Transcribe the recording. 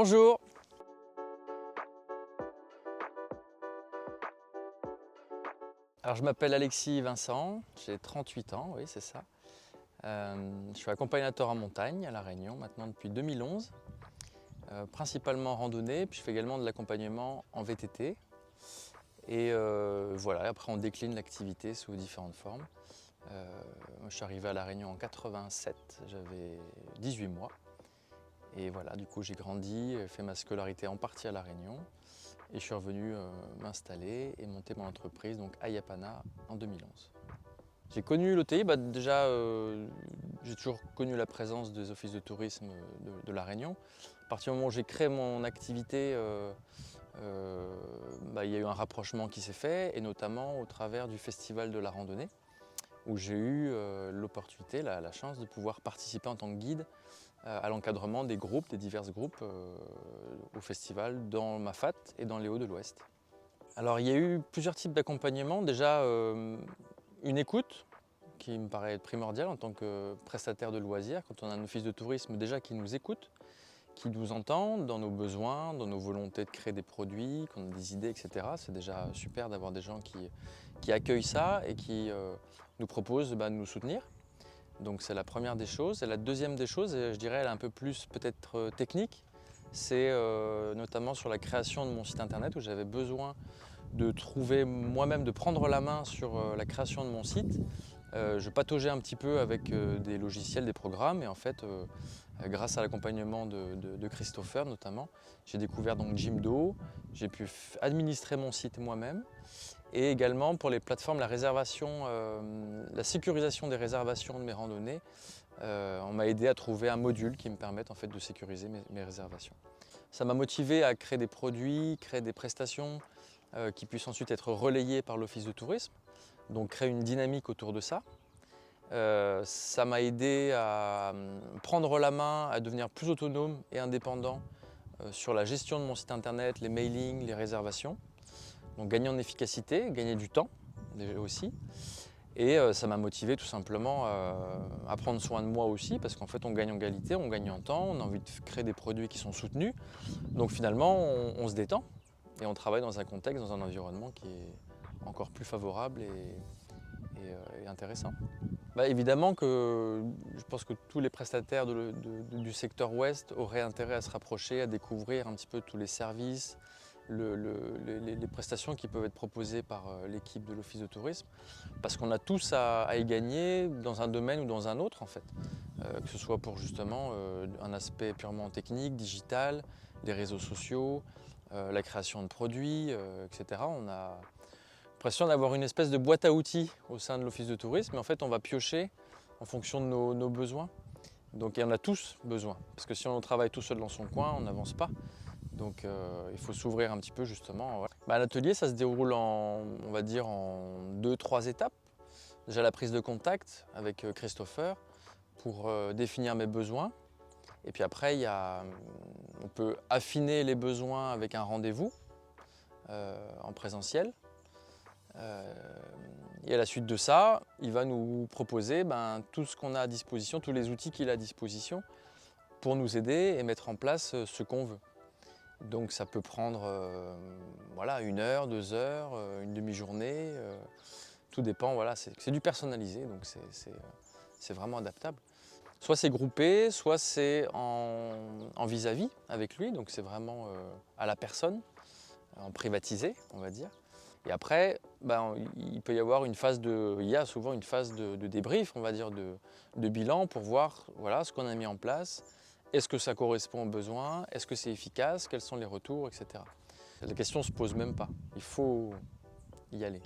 Bonjour. Alors je m'appelle Alexis Vincent, j'ai 38 ans, oui c'est ça. Je suis accompagnateur en montagne à La Réunion maintenant depuis 2011, principalement en randonnée, puis je fais également de l'accompagnement en VTT. Et voilà, après on décline l'activité sous différentes formes. Moi, je suis arrivé à La Réunion en 87, j'avais 18 mois. Et voilà, du coup j'ai grandi, fait ma scolarité en partie à La Réunion. Et je suis revenu m'installer et monter mon entreprise donc à Yapana en 2011. J'ai connu l'OTI, déjà j'ai toujours connu la présence des offices de tourisme de La Réunion. À partir du moment où j'ai créé mon activité, il y a eu un rapprochement qui s'est fait, et notamment au travers du Festival de la randonnée, où j'ai eu l'opportunité, la chance de pouvoir participer en tant que guide à l'encadrement des groupes, des divers groupes au festival dans Mafate et dans les Hauts de l'Ouest. Alors il y a eu plusieurs types d'accompagnement. Déjà une écoute qui me paraît primordiale en tant que prestataire de loisirs, quand on a un office de tourisme déjà qui nous écoute, qui nous entend dans nos besoins, dans nos volontés de créer des produits, qu'on a des idées, etc. C'est déjà super d'avoir des gens qui accueillent ça et qui nous proposent de nous soutenir. Donc c'est la première des choses. Et la deuxième des choses, et je dirais elle est un peu plus peut-être technique, c'est notamment sur la création de mon site internet, où j'avais besoin de trouver moi-même, de prendre la main sur la création de mon site. Je pataugeais un petit peu avec des logiciels, des programmes, et en fait, grâce à l'accompagnement de Christopher notamment, j'ai découvert donc Jimdo, j'ai pu administrer mon site moi-même, et également pour les plateformes, la réservation, la sécurisation des réservations de mes randonnées. On m'a aidé à trouver un module qui me permette en fait de sécuriser mes réservations. Ça m'a motivé à créer des produits, créer des prestations qui puissent ensuite être relayées par l'office de tourisme, donc créer une dynamique autour de ça. Ça m'a aidé à prendre la main, à devenir plus autonome et indépendant sur la gestion de mon site internet, les mailings, les réservations. Donc gagner en efficacité, gagner du temps aussi. Et ça m'a motivé tout simplement à prendre soin de moi aussi, parce qu'en fait on gagne en qualité, on gagne en temps, on a envie de créer des produits qui sont soutenus. Donc finalement on se détend et on travaille dans un contexte, dans un environnement qui est encore plus favorable et intéressant. Évidemment que je pense que tous les prestataires du secteur ouest auraient intérêt à se rapprocher, à découvrir un petit peu tous les services, les prestations qui peuvent être proposées par l'équipe de l'office de tourisme, parce qu'on a tous à y gagner dans un domaine ou dans un autre en fait, que ce soit pour justement un aspect purement technique, digital, les réseaux sociaux, la création de produits, etc. On a l'impression d'avoir une espèce de boîte à outils au sein de l'office de tourisme, mais en fait on va piocher en fonction de nos besoins. Donc il y en a tous besoin, parce que si on travaille tout seul dans son coin, on n'avance pas. Donc il faut s'ouvrir un petit peu justement. Voilà. L'atelier ça se déroule on va dire en 2-3 étapes. Déjà la prise de contact avec Christopher pour définir mes besoins. Et puis après on peut affiner les besoins avec un rendez-vous en présentiel. Et à la suite de ça, il va nous proposer tout ce qu'on a à disposition, tous les outils qu'il a à disposition pour nous aider et mettre en place ce qu'on veut. Donc ça peut prendre 1 heure, 2 heures, une demi-journée, tout dépend, voilà, c'est du personnalisé, donc c'est vraiment adaptable. Soit c'est groupé, soit c'est en vis-à-vis avec lui, donc c'est vraiment à la personne, en privatisé, on va dire. Et après, il peut y avoir il y a souvent une phase de débrief, on va dire, de bilan pour voir voilà, ce qu'on a mis en place. Est-ce que ça correspond aux besoins? Est-ce que c'est efficace? Quels sont les retours, etc. La question ne se pose même pas. Il faut y aller.